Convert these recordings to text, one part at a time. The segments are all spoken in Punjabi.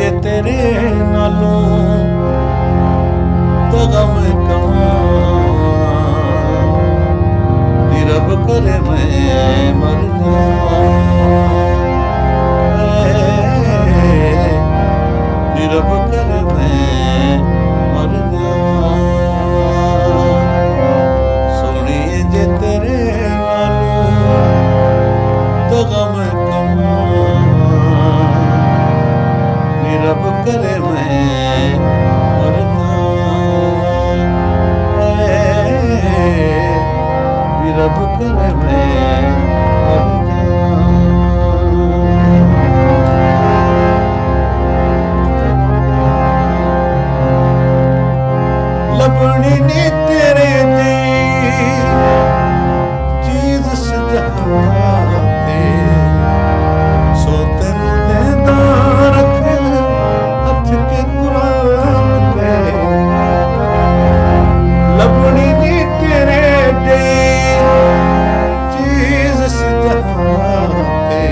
ਜੇ ਤੇਰੇ ਨਾਲੋਂ ਦਗਾ ਮੈਂ ਕਮਾਂ, ਨੀ ਰੱਬ ਕਰੇ ਮੈਂ ਮਰ ਜਾਵਾਂ, ਨੀ ਰੱਬ ਕਰੇ ਮੈਂ ਮਰ ਜਾਵਾਂ। ਸੋਹਣੀਏ ਜੇ ਤੇਰੇ ਨਾਲੋਂ ਦਗਾ ਮੈਂ ਕਮਾਂ, ਨੀ ਰੱਬ ਕਰੇ ਮੈਂ ਮਰ ਜਾਵਾਂ, ਨੀ ਰੱਬ ਕਰੇ ਮੈਂ ਮਰ ਜਾਵਾਂ। ਲੱਭਣੀ ਨੀ ਤੇਰੇ ਦੀ ਚੀਜ਼ ਸਜਾ ਤੇ, ਸੋ ਤੈਨੂੰ ਦੇਂਦਾ ਰੱਖ ਹੱਥ ਕੇ ਕੁਰਾਨ ਤੇ। ਲੱਭਣੀ ਨੀ ਤੇਰੇ ਦੀ ਚੀਜ਼ ਸਜਾ ਤੇ,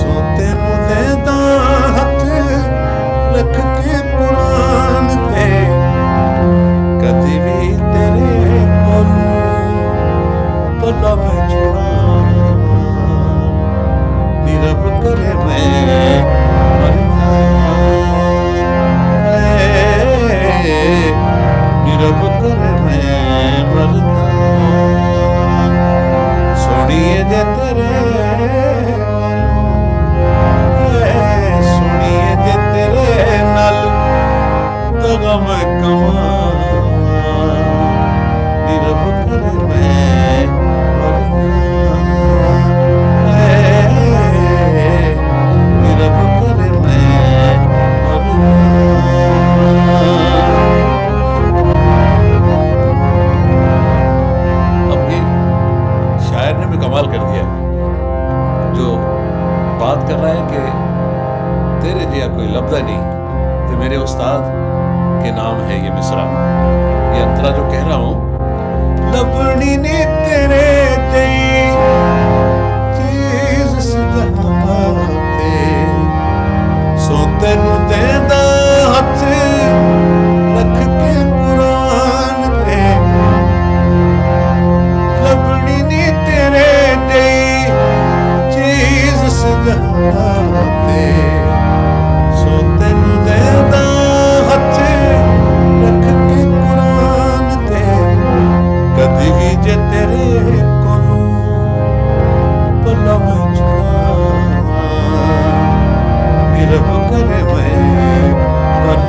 ਸੋ ਤੈਨੂੰ ਦੇਂਦਾ ਹੱਥ ਰੱਖ ਕੇ ਕੁਰਾਨ ਤੇ। ਕਦੇ ਵੀ ਤੇਰੇ ਕੋਲੋਂ ਪੱਲਾ ਮੈਂ ਛੁਡਾਵਾਂ, ਨੀ ਰੱਬ ਕਰੇ ਮੈਂ ਮਰ ਜਾਵਾਂ, ਨੀ ਰੱਬ ਕਰੇ ਮੈਂ ਮਰ ਜਾਵਾਂ। ਸੋਹਣੀਏ ਜੇ ਤੇਰੇ ਨਾਲੋਂ, ਸੋਹਣੀਏ ਜੇ ਤੇਰੇ ਨਾਲ ਦਗਾ ਮੈਂ ਕਮਾਂ, ਨੀ ਰੱਬ ਕਰੇ ਮੈਂ ਮਰ ਜਾਵਾਂ, ਨੀ ਰੱਬ ਕਰੇ ਮੈਂ ਮਰ जावां। अब ये शायर ने भी कमाल कर दिया, जो बात कर रहा है कि तेरे जिया कोई लब्धा नहीं, तो मेरे उस्ताद के नाम है ये मिसरा। ये अंतरा जो कह रहा हूं, लबनी ने तेरे जई चीज सजाते, सो तेनू देंदा हथ रख के कुरान ते। लबनी ने तेरे जई चीज सजाते, सो तेनू देंदा हथ रख के कुरान ते। कदी भी जे तेरे कोलों पल्ला मैं छुड़ावां, नी रब करे मैं मर